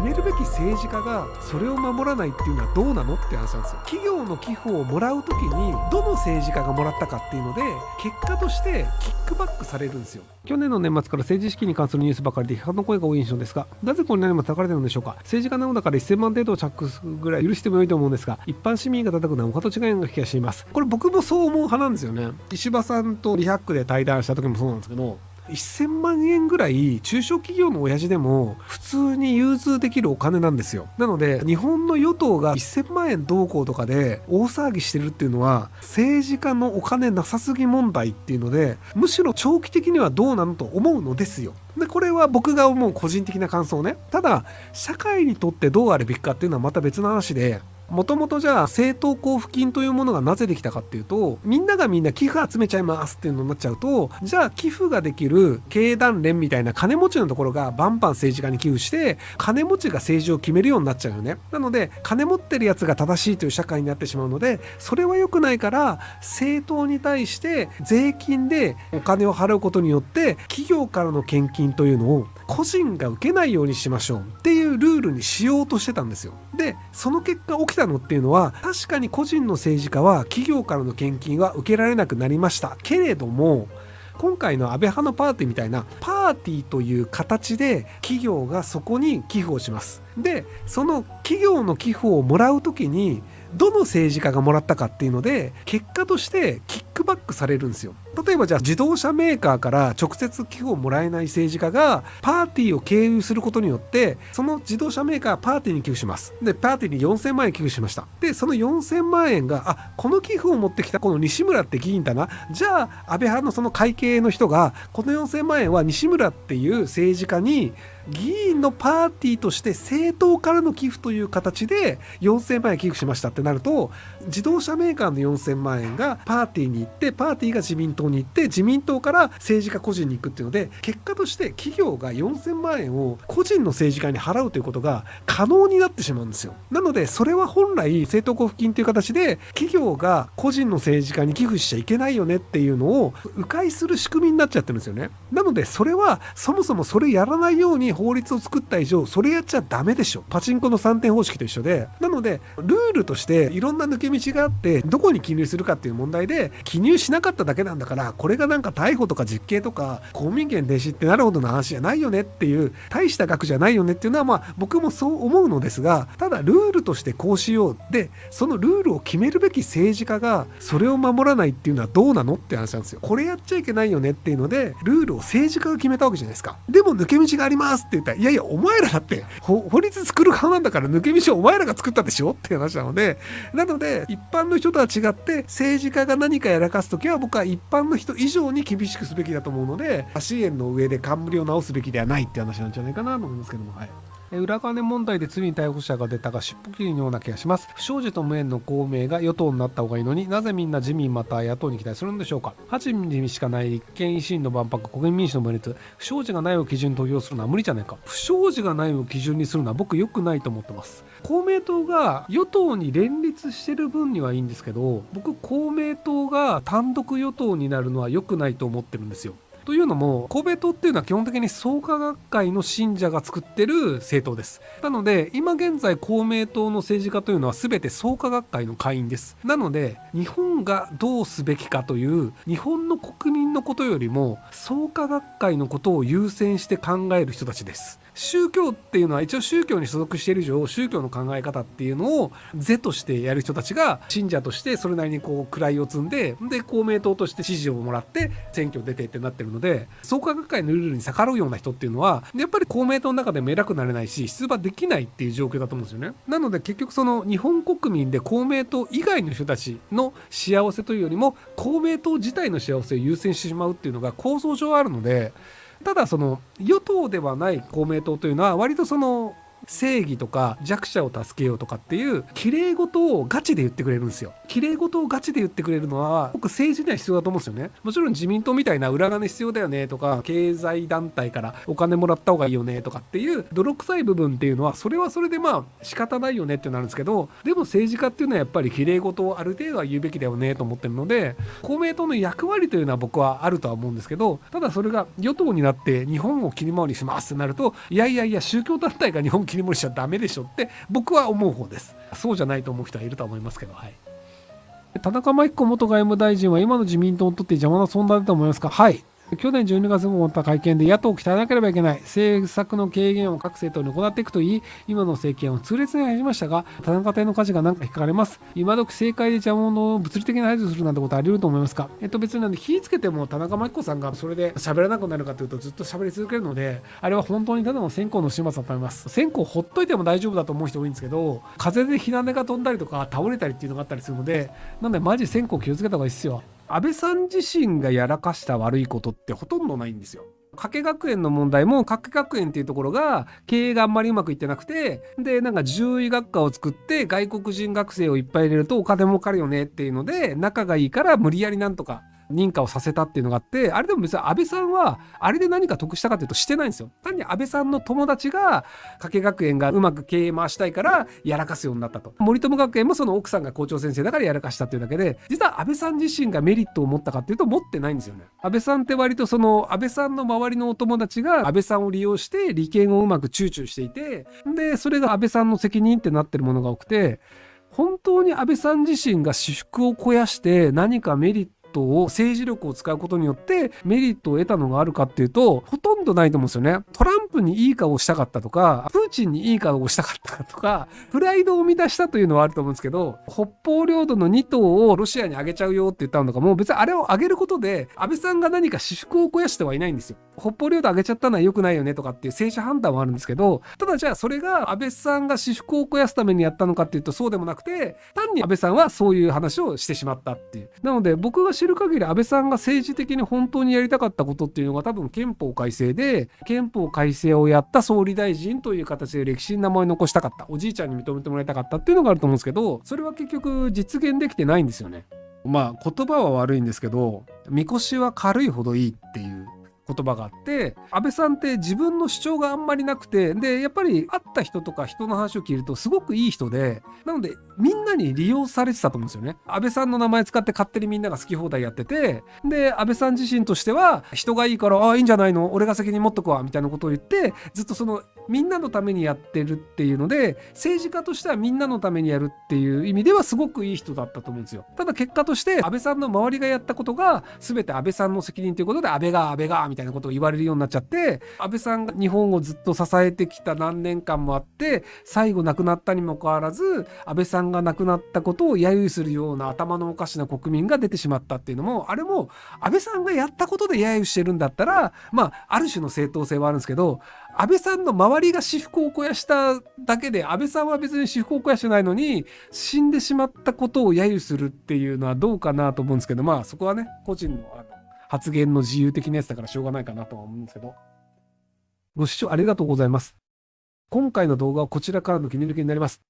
めるべき政治家がそれを守らないっていうのはどうなのって話なんですよ。企業の寄付をもらうときにどの政治家がもらったかっていうので結果としてキックバックされるんですよ。去年の年末から政治資金に関するニュースばかりで批判の声が多い印象ですが、なぜこれなにも叩かれてるのでしょうか。政治家なのだから1000万程度を着すぐらい許してもいいと思うんですが、一般市民が叩くのは他と違いような気がしています。これ僕もそう思う派なんですよね。石破さんとリハックで対談した時もそうなんですけど、1000万円ぐらい中小企業の親父でも普通に融通できるお金なんですよ。なので日本の与党が1000万円どうこうとかで大騒ぎしてるっていうのは政治家のお金なさすぎ問題っていうので、むしろ長期的にはどうなのと思うのですよ。でこれは僕が思う個人的な感想ね。ただ社会にとってどうあるべきかっていうのはまた別の話で、もともとじゃあ政党交付金というものがなぜできたかっていうと、みんながみんな寄付集めちゃいますっていうのになっちゃうと、じゃあ寄付ができる経団連みたいな金持ちのところがバンバン政治家に寄付して金持ちが政治を決めるようになっちゃうよね。なので金持ってるやつが正しいという社会になってしまうので、それは良くないから政党に対して税金でお金を払うことによって企業からの献金というのを個人が受けないようにしましょうっていうルールにしようとしてたんですよ。でその結果起きたのっていうのは、確かに個人の政治家は企業からの献金は受けられなくなりましたけれども、今回の安倍派のパーティーみたいなパーティーという形で企業がそこに寄付をします。でその企業の寄付をもらうときにどの政治家がもらったかっていうので結果としてキックバックされるんですよ。例えばじゃあ自動車メーカーから直接寄付をもらえない政治家がパーティーを経由することによって、その自動車メーカーはパーティーに寄付します。でパーティーに4000万円寄付しました。でその4000万円がこの寄付を持ってきたこの西村って議員だな、じゃあ安倍派のその会計の人がこの4000万円は西村っていう政治家に議員のパーティーとして政党からの寄付という形で4000万円寄付しましたってなると、自動車メーカーの4000万円がパーティーに行って、パーティーが自民党に行って、自民党から政治家個人に行くっていうので、結果として企業が4000万円を個人の政治家に払うということが可能になってしまうんですよ。なのでそれは本来政党交付金という形で企業が個人の政治家に寄付しちゃいけないよねっていうのを迂回する仕組みになっちゃってるんですよね。なのでそれはそもそもそれやらないように法律を作った以上それやっちゃダメでしょ。パチンコの3点方式と一緒で、なのでルールとしていろんな抜け道があって、どこに記入するかっていう問題で記入しなかっただけなんだから、これがなんか逮捕とか実刑とか公民権停止ってなるほどの話じゃないよねっていう、大した額じゃないよねっていうのは僕もそう思うのですが、ただルールとしてこうしようで、そのルールを決めるべき政治家がそれを守らないっていうのはどうなのって話なんですよ。これやっちゃいけないよねっていうのでルールを政治家が決めたわけじゃないですか。でも抜け道がありますって言ったら、いやいやお前らだって法律作る側なんだから、抜け道をお前らが作ったでしょっていう話なので、一般の人とは違って政治家が何かやらかすときは僕は一般の人以上に厳しくすべきだと思うので、支援の上で冠を直すべきではないって話なんじゃないかなと思いますけども、はい。裏金問題で罪に逮捕者が出たが尻尾切りのような気がします。不祥事と無縁の公明が与党になった方がいいのに、なぜみんな自民また野党に期待するんでしょうか。8人しかない立憲維新の万博、国民民主の分裂、不祥事がないを基準に投票するのは無理じゃないか。不祥事がないを基準にするのは僕良くないと思ってます。公明党が与党に連立してる分にはいいんですけど、僕公明党が単独与党になるのは良くないと思ってるんですよ。というのも公明党っていうのは基本的に創価学会の信者が作ってる政党です。なので今現在公明党の政治家というのは全て創価学会の会員です。なので日本がどうすべきかという日本の国民のことよりも創価学会のことを優先して考える人たちです。宗教っていうのは一応宗教に所属している以上、宗教の考え方っていうのを是としてやる人たちが信者としてそれなりにこう位を積んで、公明党として支持をもらって選挙出てってなってるので、創価学会のルールに逆らうような人っていうのはやっぱり公明党の中でも偉くなれないし出馬できないっていう状況だと思うんですよね。なので結局その日本国民で公明党以外の人たちの幸せというよりも公明党自体の幸せを優先してしまうっていうのが構造上あるので、ただその与党ではない公明党というのは割とその正義とか弱者を助けようとかっていう綺麗事をガチで言ってくれるんですよ。綺麗事をガチで言ってくれるのは僕政治には必要だと思うんですよね。もちろん自民党みたいな裏金必要だよねとか、経済団体からお金もらった方がいいよねとかっていう泥臭い部分っていうのはそれはそれで仕方ないよねってなるんですけど、でも政治家っていうのはやっぱり綺麗事をある程度は言うべきだよねと思ってるので、公明党の役割というのは僕はあるとは思うんですけど、ただそれが与党になって日本を切り回りしますってなると、いやいやいや宗教団体が日本切り盛りしちゃダメでしょって僕は思う方です。そうじゃないと思う人はいると思いますけど、はい。田中真紀子元外務大臣は今の自民党にとって邪魔な存在だと思いますか？はい。去年12月に行った会見で野党を鍛えなければいけない政策の軽減を各政党に行っていくと言い、今の政権を痛烈に入りましたが、田中邸の価値が何か引っかかれます。今時政界で邪魔者を物理的に排除するなんてことあり得ると思いますか？別になんで火つけても田中真紀子さんがそれで喋らなくなるかというとずっと喋り続けるので、あれは本当にただの線香の始末だと思います。線香ほっといても大丈夫だと思う人多いんですけど、風で火種が飛んだりとか倒れたりっていうのがあったりするので、なんでマジ線香気をつけた方がいいですよ。安倍さん自身がやらかした悪いことってほとんどないんですよ。加計学園の問題も加計学園っていうところが経営があんまりうまくいってなくて、でなんか獣医学科を作って外国人学生をいっぱい入れるとお金儲かるよねっていうので仲がいいから無理やりなんとか認可をさせたっていうのがあって、あれでも別に安倍さんはあれで何か得したかっていうとしてないんですよ。単に安倍さんの友達が加計学園がうまく経営回したいからやらかすようになったと。森友学園もその奥さんが校長先生だからやらかしたっていうだけで、実は安倍さん自身がメリットを持ったかっていうと持ってないんですよね。安倍さんって割とその安倍さんの周りのお友達が安倍さんを利用して利権をうまく躊躇していて、でそれが安倍さんの責任ってなってるものが多くて、本当に安倍さん自身が私腹を肥やして何かメリット政治力を使うことによってメリットを得たのがあるかっていうとほとんどないと思うんですよね。トランプにいい顔をしたかったとか、プーチンにいい顔をしたかったとか、プライドを満たしたというのはあると思うんですけど、北方領土の2島をロシアにあげちゃうよって言ったのとかも別にあれをあげることで安倍さんが何か私腹を肥やしてはいないんですよ。北方領土あげちゃったのは良くないよねとかっていう政治判断はあるんですけど、ただじゃあそれが安倍さんが私腹を肥やすためにやったのかっていうとそうでもなくて、単に安倍さんはそういう話をしてしまったっていう。なので僕が知る限り安倍さんが政治的に本当にやりたかったことっていうのが多分憲法改正で、憲法改正をやった総理大臣という形で歴史に名前を残したかった、おじいちゃんに認めてもらいたかったっていうのがあると思うんですけど、それは結局実現できてないんですよね。まあ言葉は悪いんですけど、みこしは軽いほどいいっていう言葉があって、安倍さんって自分の主張があんまりなくて、でやっぱり会った人とか人の話を聞いるとすごくいい人で、なのでみんなに利用されてたと思うんですよね。安倍さんの名前使って勝手にみんなが好き放題やってて、で安倍さん自身としては人がいいから、ああいいんじゃないの、俺が責任持っとくわみたいなことを言ってずっとそのみんなのためにやってるっていうので、政治家としてはみんなのためにやるっていう意味ではすごくいい人だったと思うんですよ。ただ結果として安倍さんの周りがやったことが全て安倍さんの責任ということで、安倍がみたいなことを言われるようになっちゃって、安倍さんが日本をずっと支えてきた何年間もあって、最後亡くなったにもかかわらず安倍さんが亡くなったことを揶揄するような頭のおかしな国民が出てしまったっていうのも、あれも安倍さんがやったことで揶揄してるんだったら、まあある種の正当性はあるんですけど、安倍さんの周りが私腹を肥やしただけで、安倍さんは別に私腹を肥やしてないのに死んでしまったことを揶揄するっていうのはどうかなと思うんですけど、まあそこはね個人の発言の自由的なやつだからしょうがないかなとは思うんですけど。ご視聴ありがとうございます。今回の動画はこちらからの気に入りになります。